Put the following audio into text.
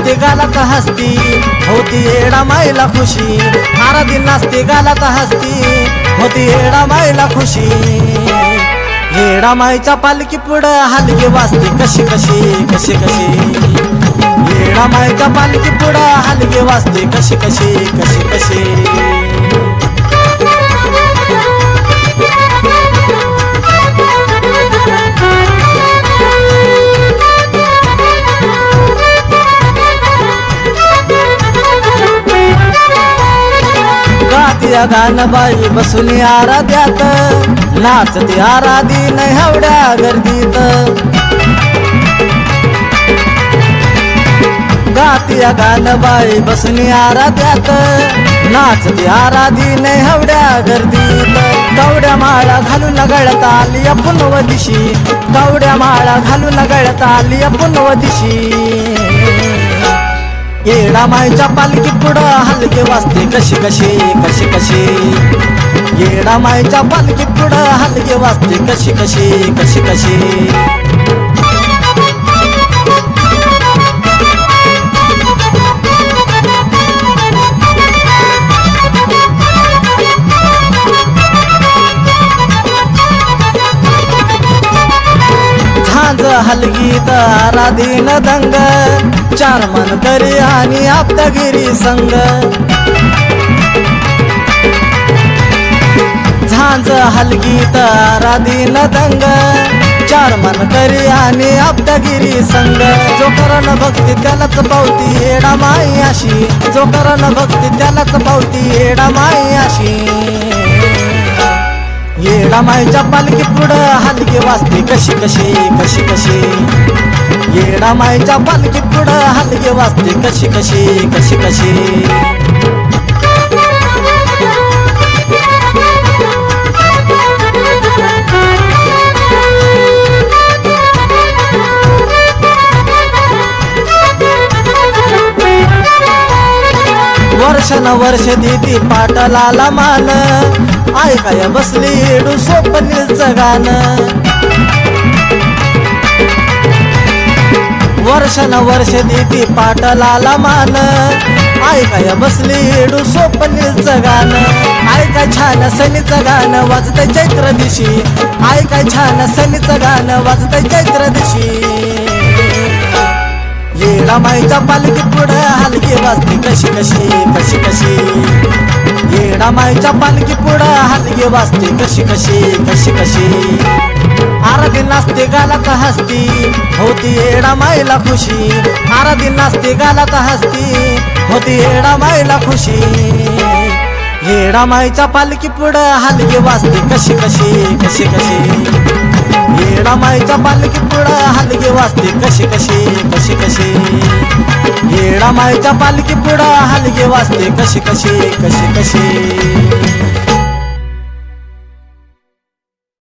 नाचते गालात हसती होती येडा माईला खुशी आराधी नाचते गालात हसती होती येडा माईला खुशी येडा माईच्या पालखी पुढं हलगी वाजते कशी कशी कशी कशी येडा माईच्या पालखी पुढं हलगी वाजते कशी कशी कशी कशी गातिया गाणं बाई बसून आराध्यात नाचते आराधी नाही हवड्या गर्दीत गातिया गाणं बाई बसून आराध्यात नाचते आराधी नाही हवड्या गर्दीत कवड्या माळा घालून गळत आली पुनव दिशी कवड्या माळा घालून गळत आली पुनव दिशी येडा माईच्या पालखी पुढं हलगे वाजते कशी कशी कशी कशी येडा माईच्या पालखी पुढं हलगे वाजते कशी कशी कशी कशी झांज हलगीत आराधीन दंग चार मन करी आणि आपदागिरी संग झांज हलगीत आराधीन दंग चार मन करी आणि आपदागिरी संग जो करण भक्ती त्यालाच पावती येडा माई अशी जो करण भक्ती त्यालाच पावती येडा माई अशी येडा माईच्या पालखी पुढं हलगी वाजते कशी कशी कशी कशी येडा माईच्या पालखी पुढं हलगी वाजते कशी कशी कशी कशी वर्ष देती पाटलाला मान ऐकाय बसली येडू स्वप्नीलचं गाणं वर्ष देती पाटलाला मान ऐकाय बसली येडू स्वप्नीलचं गाणं ऐकाय छान सनीचं गाणं वाजतंय चैत्र दिशी ऐकाय छान सनीचं गाणं वाजतंय चैत्र दिशी येडा माईच्या पालखी पुढं हलगी वाजते कशी कशी कशी कशी येडा माईच्या पालखी पुढं हलगी वाजते कशी कशी कशी कशी आराधी नाचते गालात हसती होती येडा माईला खुशी आराधी नाचते गालात हसती होती येडा माईला खुशी येडा माईच्या पालखी पुढं हलगी वाजते कशी कशी कशी कशी येडा माईच्या पालखी पुढं हलगी वाजते कशी कशी कशी कशी येडा माईच्या पालखी पुढं हलगी वाजते कशी कशी कशी कशी